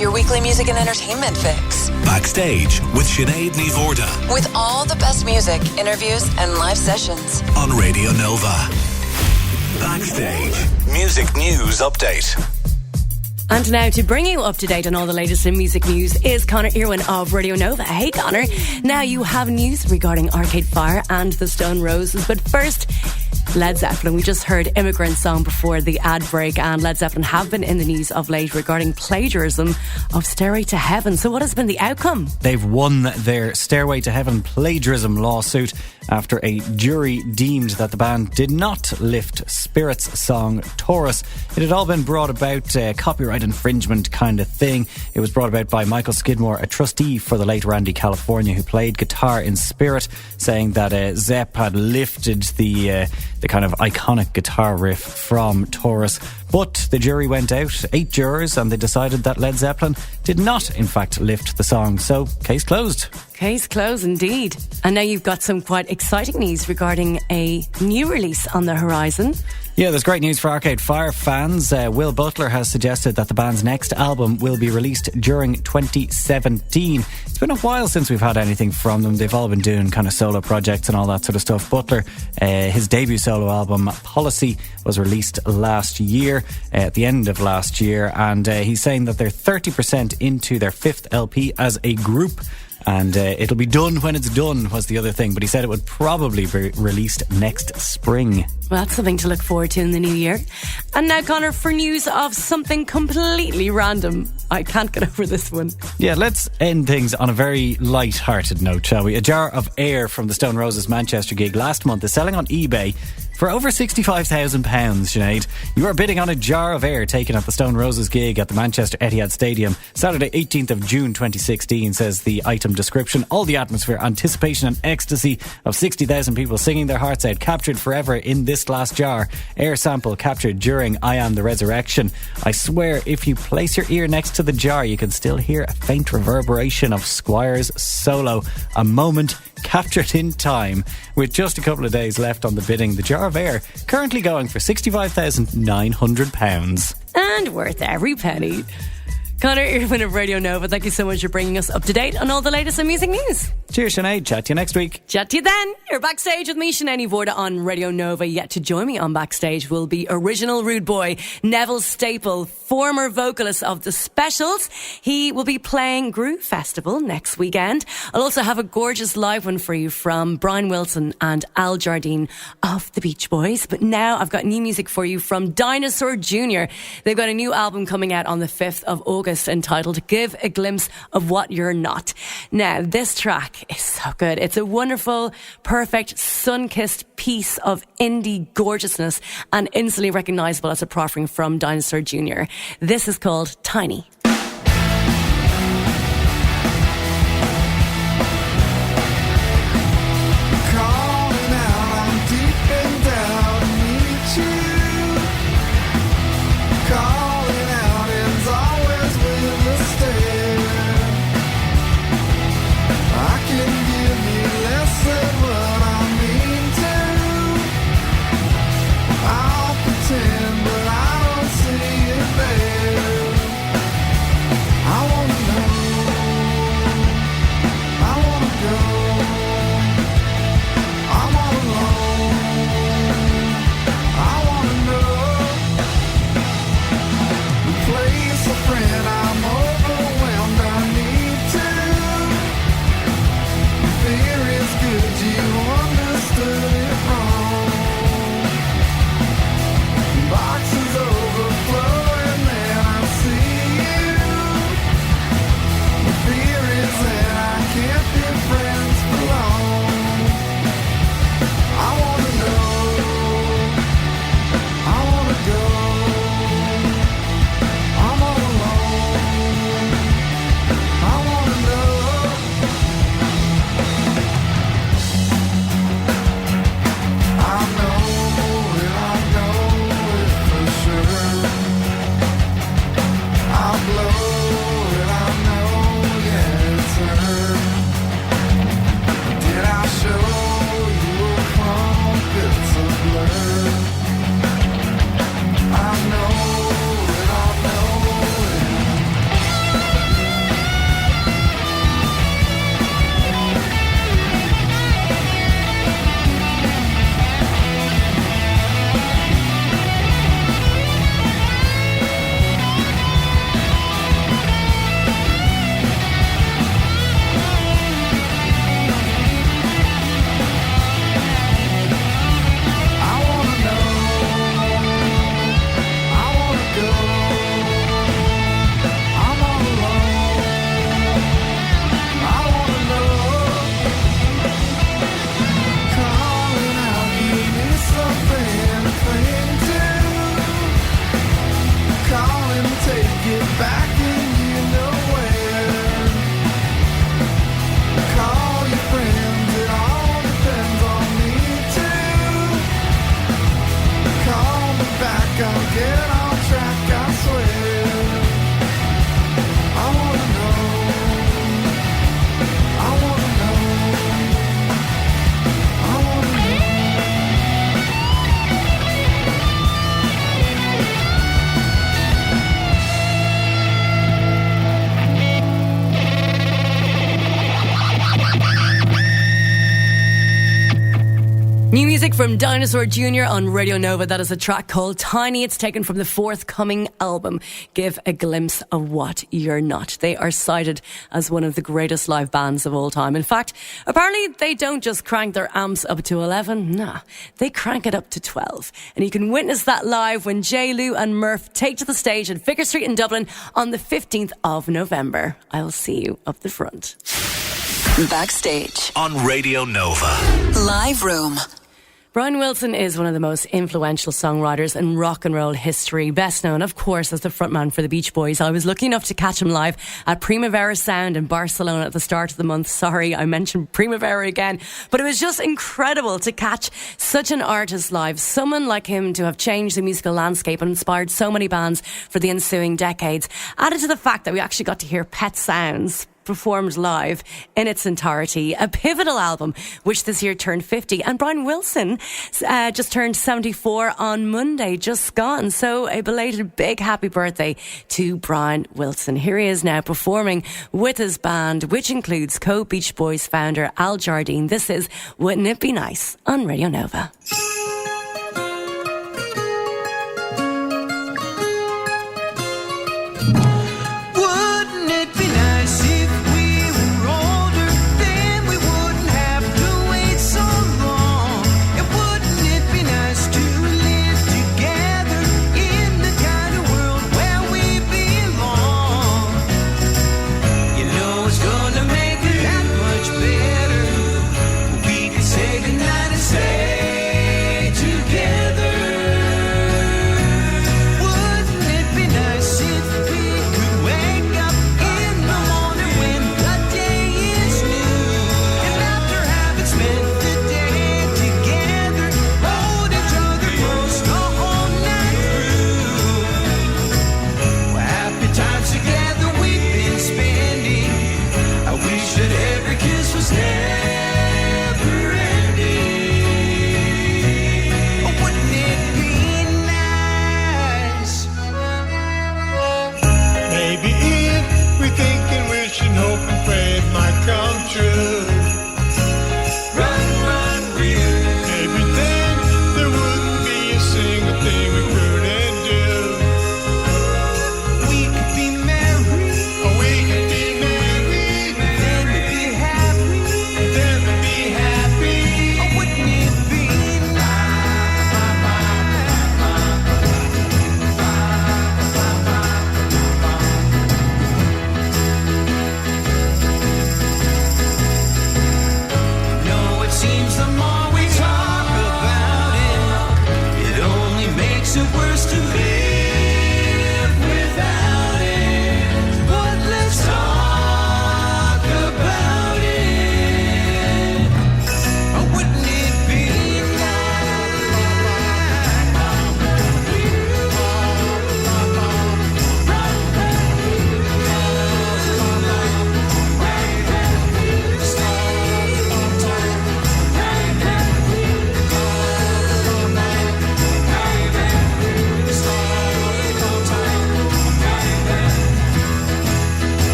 your weekly music and entertainment fix. Backstage with Sinéad and Mhórdha. With all the best music, interviews, and live sessions. On Radio Nova. Backstage. Music News Update. And now to bring you up to date on all the latest in music news is Conor Irwin of Radio Nova. Hey Conor, now you have news regarding Arcade Fire and the Stone Roses, but first, Led Zeppelin. We just heard Immigrant song before the ad break, and Led Zeppelin have been in the news of late regarding plagiarism of Stairway to Heaven. So what has been the outcome? They've won their Stairway to Heaven plagiarism lawsuit after a jury deemed that the band did not lift Spirit's song Taurus. It had all been brought about copyright infringement kind of thing. It was brought about by Michael Skidmore, a trustee for the late Randy California, who played guitar in Spirit, saying that Zepp had lifted the kind of iconic guitar riff from Taurus. But the jury went out, 8 jurors, and they decided that Led Zeppelin did not, in fact, lift the song. So, case closed. Case closed indeed. And now you've got some quite exciting news regarding a new release on the horizon. Yeah, there's great news for Arcade Fire fans. Will Butler has suggested that the band's next album will be released during 2017. It's been a while since we've had anything from them. They've all been doing kind of solo projects and all that sort of stuff. Butler, his debut solo album, Policy, was released last year, at the end of last year, and he's saying that they're 30% into their 5th LP as a group. And it'll be done when it's done was the other thing, but he said it would probably be released next spring. Well, that's something to look forward to in the new year. And now, Conor, for news of something completely random. I can't get over this one. Yeah, let's end things on a very light-hearted note, shall we? A jar of air from the Stone Roses Manchester gig last month is selling on eBay for over £65,000, Sinead. You are bidding on a jar of air taken at the Stone Roses gig at the Manchester Etihad Stadium Saturday 18th of June 2016, says the item description. All the atmosphere, anticipation and ecstasy of 60,000 people singing their hearts out, captured forever in this glass jar. Air sample captured during I Am the Resurrection. I swear, if you place your ear next to the jar, you can still hear a faint reverberation of Squire's solo. A moment captured in time. With just a couple of days left on the bidding, the jar of air currently going for £65,900. And worth every penny. Conor Irwin of Radio Nova, thank you so much for bringing us up to date on all the latest in music news. Cheers, Sinead. Chat to you next week. Chat to you then. You're backstage with me, Sinead Mhórdha, on Radio Nova. Yet to join me on Backstage will be original Rude Boy, Neville Staple, former vocalist of The Specials. He will be playing Groove Festival next weekend. I'll also have a gorgeous live one for you from Brian Wilson and Al Jardine of the Beach Boys. But now I've got new music for you from Dinosaur Jr. They've got a new album coming out on the 5th of August entitled Give a Glimpse of What You're Not. Now, this track is so good. It's a wonderful, perfect, sun-kissed piece of indie gorgeousness and instantly recognisable as a offering from Dinosaur Jr. This is called Tiny. New music from Dinosaur Jr. on Radio Nova. That is a track called Tiny. It's taken from the forthcoming album, Give a Glimpse of What You're Not. They are cited as one of the greatest live bands of all time. In fact, apparently they don't just crank their amps up to 11. Nah, they crank it up to 12. And you can witness that live when J. Lou and Murph take to the stage at Vicar Street in Dublin on the 15th of November. I'll see you up the front. Backstage on Radio Nova. Live Room. Brian Wilson is one of the most influential songwriters in rock and roll history, best known, of course, as the frontman for the Beach Boys. I was lucky enough to catch him live at Primavera Sound in Barcelona at the start of the month. Sorry, I mentioned Primavera again, but it was just incredible to catch such an artist live, someone like him to have changed the musical landscape and inspired so many bands for the ensuing decades. Added to the fact that we actually got to hear Pet Sounds performed live in its entirety, a pivotal album which this year turned 50, and Brian Wilson just turned 74 on Monday, just gone. So a belated big happy birthday to Brian Wilson. Here he is now performing with his band, which includes co-Beach Boys founder Al Jardine. This is Wouldn't It Be Nice on Radio Nova.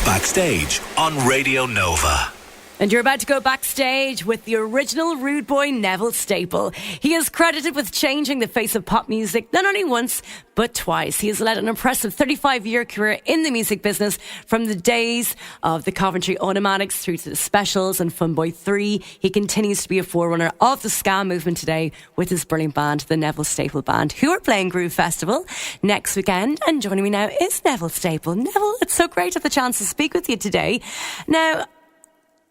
Backstage on Radio Nova. And you're about to go backstage with the original rude boy Neville Staple. He is credited with changing the face of pop music not only once, but twice. He has led an impressive 35-year career in the music business, from the days of the Coventry Automatics through to the Specials and Funboy 3. He continues to be a forerunner of the ska movement today with his brilliant band, the Neville Staple Band, who are playing Groove Festival next weekend. And joining me now is Neville Staple. Neville, it's so great to have the chance to speak with you today. Now,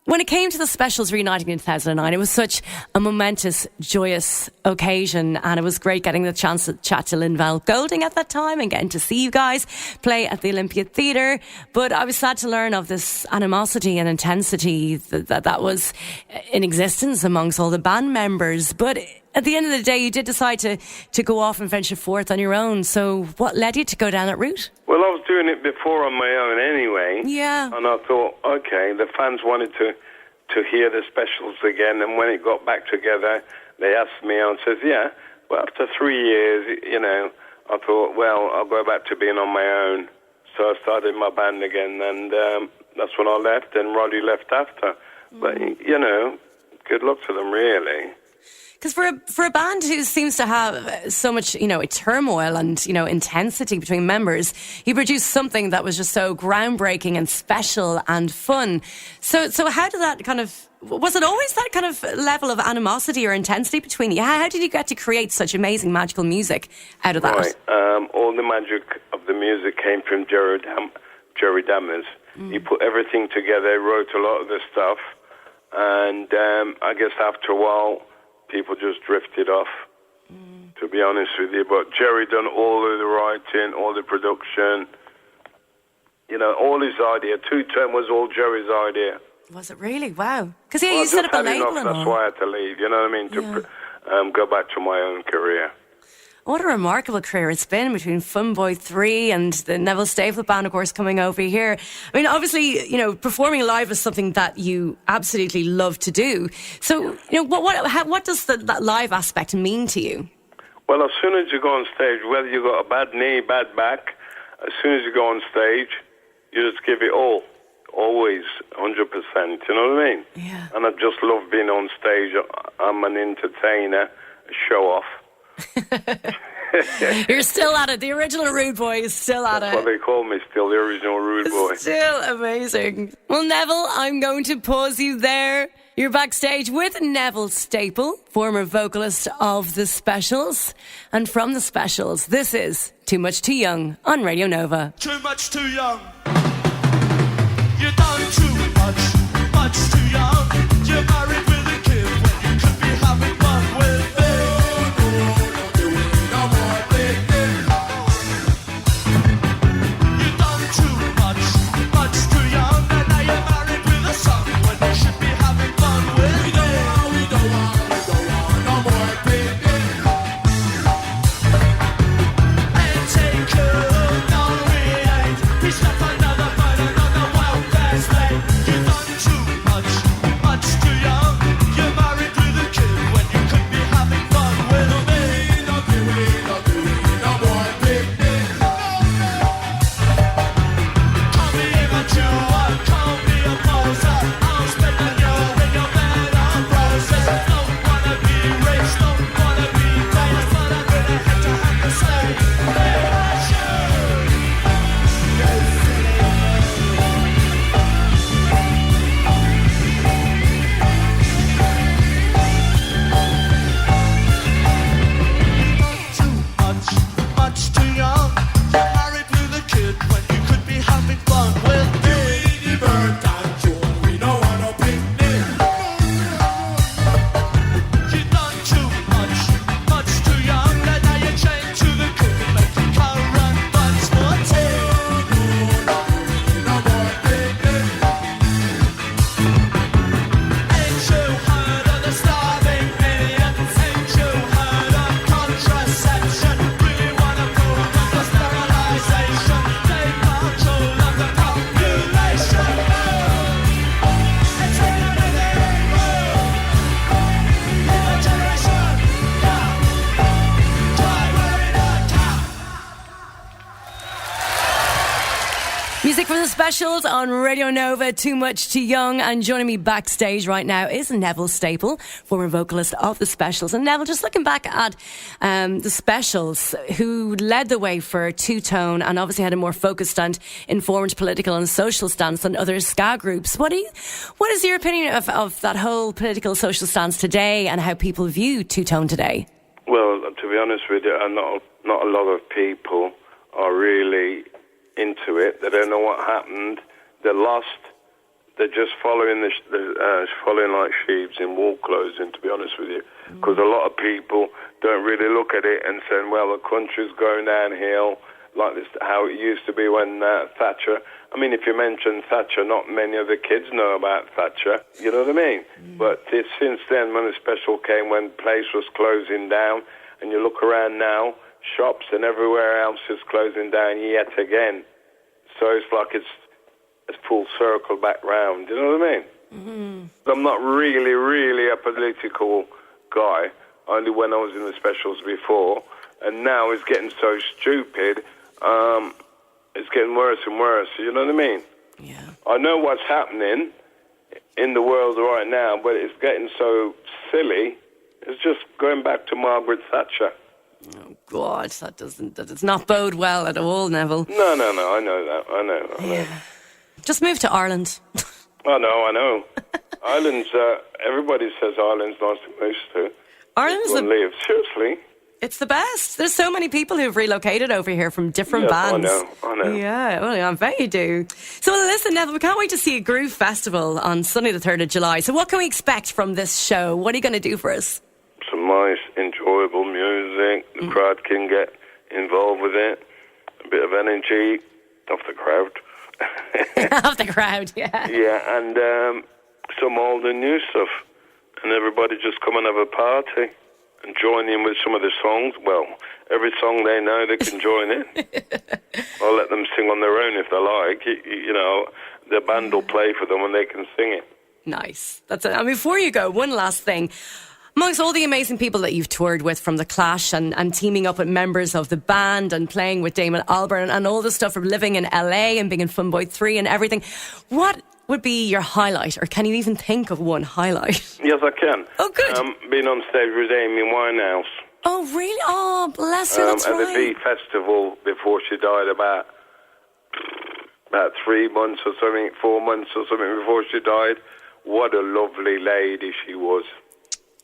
when it came to the Specials reuniting in 2009, it was such a momentous, joyous occasion, and it was great getting the chance to chat to Lynn-Val Golding at that time and getting to see you guys play at the Olympia Theatre. But I was sad to learn of this animosity and intensity that was in existence amongst all the band members. But at the end of the day, you did decide to go off and venture forth on your own. So what led you to go down that route? Well, I was doing it before on my own anyway. Yeah. And I thought, okay, the fans wanted to hear the Specials again. And when it got back together, they asked me, and I said, yeah, well, after 3 years, you know, I thought, well, I'll go back to being on my own. So I started my band again, and that's when I left, and Roddy left after. But, you know, good luck to them, really. Because for a band who seems to have so much, you know, turmoil and, you know, intensity between members, you produced something that was just so groundbreaking and special and fun. So how did that kind of... Was it always that kind of level of animosity or intensity between you? How did you get to create such amazing, magical music out of that? Right. All the magic of the music came from Jerry Dammers. He put everything together, wrote a lot of the stuff, and I guess after a while, people just drifted off, to be honest with you. But Jerry done all of the writing, all the production, you know, all his idea. Two Tone was all Jerry's idea. Was it really? Wow. Because you set up a label and all. That's why I had to leave, you know what I mean, to go back to my own career. What a remarkable career it's been between Funboy 3 and the Neville Staple Band, of course, coming over here. I mean, obviously, you know, performing live is something that you absolutely love to do. So, you know, what does that live aspect mean to you? Well, as soon as you go on stage, whether you got a bad knee, bad back, as soon as you go on stage, you just give it all. Always, 100%, you know what I mean? Yeah. And I just love being on stage. I'm an entertainer, a show-off. You're still at it. The original Rude Boy is still at That's it. what they call me, still the original Rude Boy. Still amazing. Well, Neville, I'm going to pause you there. You're backstage with Neville Staple, former vocalist of The Specials. And from The Specials, this is Too Much Too Young on Radio Nova. Too much too young. You've done too much, much too young. You're married with a kid when you could be having fun with me. You've done too much, much too young. And now you're married with a son when you should be having fun with me. We don't want no more baby. And take her, no we ain't. We slept another burden on the welfare state. You've done too much, much too young. You're married with a kid when you could be having fun with me. No more baby. Call me immature, call me a poser. I'll spend a year in your bed on roses. Don't wanna be rich, don't wanna be famous, but I'm gonna have to say, hey, that's you. Too much, much too young. You're married with a kid when you could be having fun with me. Bird and June, we don't want no picnic. You've done too much too young. And now you're chained to the cook and making currant buns for tea. No more picnic. Ain't you heard of the starving millions? Ain't you heard of contraception? We wanna program the sterilization. Take control of the population. It's another new generation. Yeah. Try wearing a cap. Music from The Specials on Radio Nova, Too Much Too Young. And joining me backstage right now is Neville Staple, former vocalist of The Specials. And Neville, just looking back at The Specials, who led the way for two-tone and obviously had a more focused and informed political and social stance than other ska groups. What is your opinion of that whole political social stance today and how people view two-tone today? Well, to be honest with you, not a lot of people are really into it. They don't know what happened. They're lost. They're just following following like sheep in wool clothes. And to be honest with you, because a lot of people don't really look at it and saying, "Well, the country's going downhill," like this, how it used to be when Thatcher. I mean, if you mention Thatcher, not many of the kids know about Thatcher. You know what I mean? But since then, when the special came, when place was closing down, and you look around now, shops and everywhere else is closing down yet again. So it's like it's full circle back round. You know what I mean? Mm-hmm. I'm not really a political guy. Only when I was in the specials before. and now it's getting so stupid. It's getting worse and worse. You know what I mean? Yeah. I know what's happening in the world right now, but it's getting so silly. It's just going back to Margaret Thatcher. Oh, God, that does not bode well at all, Neville. No, I know that. I know. Yeah. Just move to Ireland. I know. Ireland's, everybody says Ireland's nice to move to. Ireland's live. Seriously. It's the best. There's so many people who've relocated over here from different bands. I know. Yeah, well, I bet you do. So listen, Neville, we can't wait to see a Groove Festival on Sunday the 3rd of July. So what can we expect from this show? What are you going to do for us? Some nice, enjoyable music. The crowd can get involved with it. A bit of energy off the crowd. Of the crowd, yeah. Yeah, and some old and new stuff. And everybody just come and have a party and join in with some of the songs. Well, every song they know, they can join in. I'll let them sing on their own if they like. You know, the band will play for them and they can sing it. Nice. That's it. And before you go, one last thing. Amongst all the amazing people that you've toured with, from The Clash and teaming up with members of the band and playing with Damon Albarn and all the stuff from living in LA and being in Funboy 3 and everything, what would be your highlight, or can you even think of one highlight? Yes, I can. Oh, good. Being on stage with Amy Winehouse. Oh, really? Oh, bless her, that's at right. the V Festival before she died, about 3 months or something, 4 months or something before she died. What a lovely lady she was.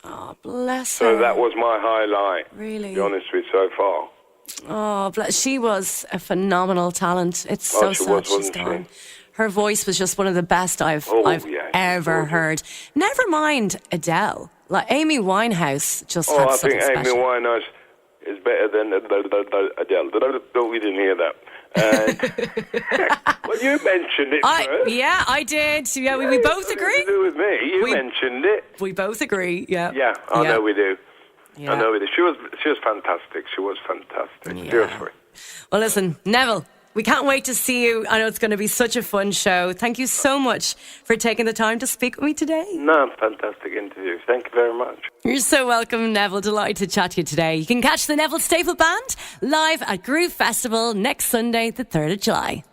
Oh, bless her. So that was my highlight, really? to be honest with you, so far. Oh, bless. She was a phenomenal talent. It's so sad she's gone. Her voice was just one of the best I've ever heard. Never mind Adele. Like Amy Winehouse just had something special. I think Amy Winehouse is better than Adele. We didn't hear that. Well, you mentioned it first. Yeah, I did. Yeah, we both agree. To do with me. You mentioned it. We both agree. Yeah. Yeah, I know we do. Yeah. I know we do. She was fantastic. She was fantastic. Yeah. Seriously. Well, listen, Neville, we can't wait to see you. I know it's going to be such a fun show. Thank you so much for taking the time to speak with me today. No, fantastic interview. Thank you very much. You're so welcome, Neville. Delighted to chat to you today. You can catch the Neville Staple Band live at Groove Festival next Sunday, the 3rd of July.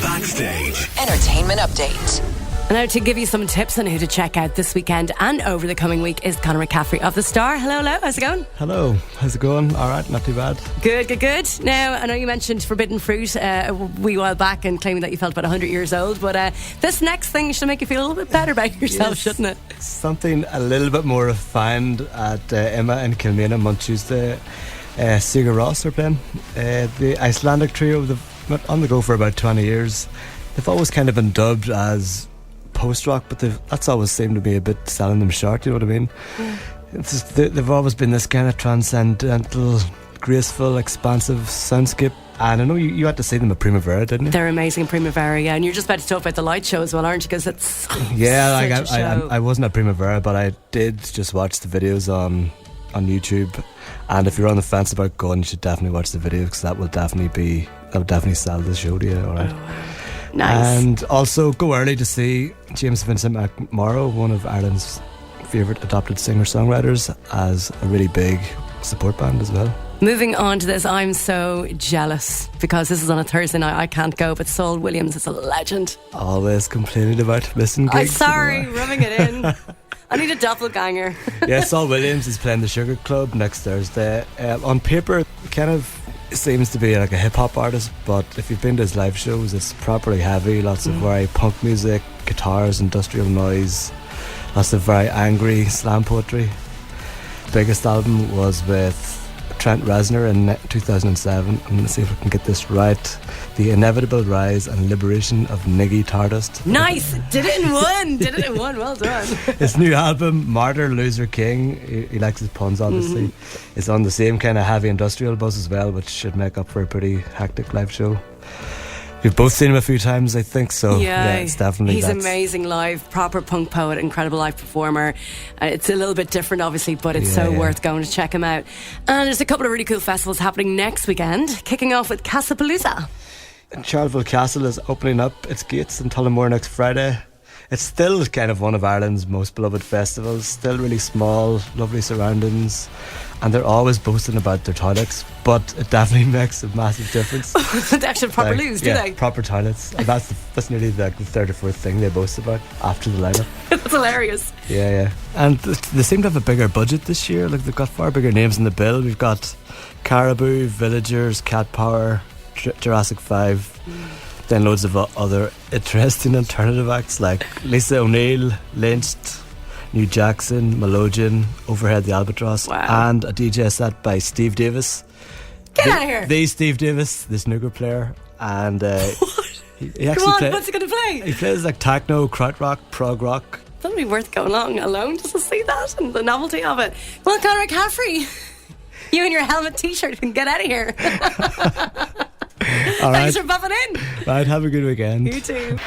Backstage. Entertainment update. And now to give you some tips on who to check out this weekend and over the coming week is Conor McCaffrey of The Star. Hello, how's it going? Hello, how's it going? All right, not too bad. Good. Now, I know you mentioned Forbidden Fruit a wee while back and claiming that you felt about 100 years old, but this next thing should make you feel a little bit better about yourself, shouldn't it? Something a little bit more refined at Emma in Kilmainham on Tuesday. Sigur Rós are playing. The Icelandic trio, they've been on the go for about 20 years. They've always kind of been dubbed as post-rock, but that's always seemed to be a bit selling them short, you know what I mean? Yeah. They've always been this kind of transcendental, graceful, expansive soundscape. And I know you had to see them at Primavera, didn't you? They're amazing at Primavera, yeah. And you're just about to talk about the light show as well, aren't you? Because it's I wasn't at Primavera, but I did just watch the videos on YouTube. And if you're on the fence about going, you should definitely watch the videos, because that would definitely sell the show to you, alright? Oh, wow. Nice. And also go early to see James Vincent McMorrow, one of Ireland's favourite adopted singer-songwriters, as a really big support band as well. Moving on to this, I'm so jealous because this is on a Thursday night. I can't go, but Saul Williams is a legend. Always complaining about missing gigs. I'm sorry, rubbing it in. I need a doppelganger. Yeah, Saul Williams is playing the Sugar Club next Thursday. On paper, kind of seems to be like a hip-hop artist, but if you've been to his live shows, it's properly heavy. Lots of very punk music, guitars, industrial noise, lots of very angry slam poetry. Biggest album was with Trent Reznor in 2007. I'm going to see if I can get this right. The Inevitable Rise and Liberation of Niggy Tardust. Nice! Did it in one. Well done. His new album, Martyr Loser King, he likes his puns obviously, it's on the same kind of heavy industrial buzz as well, which should make up for a pretty hectic live show. We've both seen him a few times, I think, so yeah, it's definitely he's amazing live, proper punk poet, incredible live performer. It's a little bit different obviously, but it's worth going to check him out. And there's a couple of really cool festivals happening next weekend, kicking off with Castlepalooza. Charleville Castle is opening up its gates in Tullamore next Friday. It's still kind of one of Ireland's most beloved festivals. Still really small, lovely surroundings, and they're always boasting about their toilets, but it definitely makes a massive difference. They actually have proper loos, do they? Proper toilets. And that's nearly the third or fourth thing they boast about after the lineup. That's hilarious. Yeah. And they seem to have a bigger budget this year. Like, they've got far bigger names in the bill. We've got Caribou, Villagers, Cat Power, Jurassic 5. Then loads of other interesting alternative acts like Lisa O'Neill, Lynched, New Jackson, Melodian, Overhead the Albatross, and a DJ set by Steve Davis. Get out of here! The Steve Davis, the snooker player. And he actually what's he going to play? He plays like techno, krautrock, prog rock. That'll be worth going along alone just to see that and the novelty of it. Well, Conor Caffrey, you and your helmet t-shirt can get out of here. All right. Thanks for popping in. Right, have a good weekend. You too.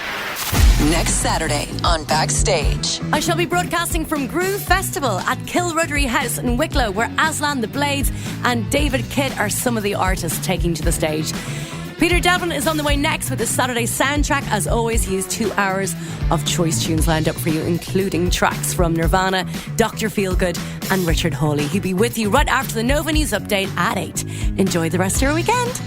Next Saturday on Backstage. I shall be broadcasting from Groove Festival at Kilruddery House in Wicklow, where Aslan the Blades and David Kidd are some of the artists taking to the stage. Peter Devlin is on the way next with his Saturday soundtrack. As always, he has 2 hours of choice tunes lined up for you, including tracks from Nirvana, Dr. Feelgood and Richard Hawley. He'll be with you right after the Nova News update at 8. Enjoy the rest of your weekend.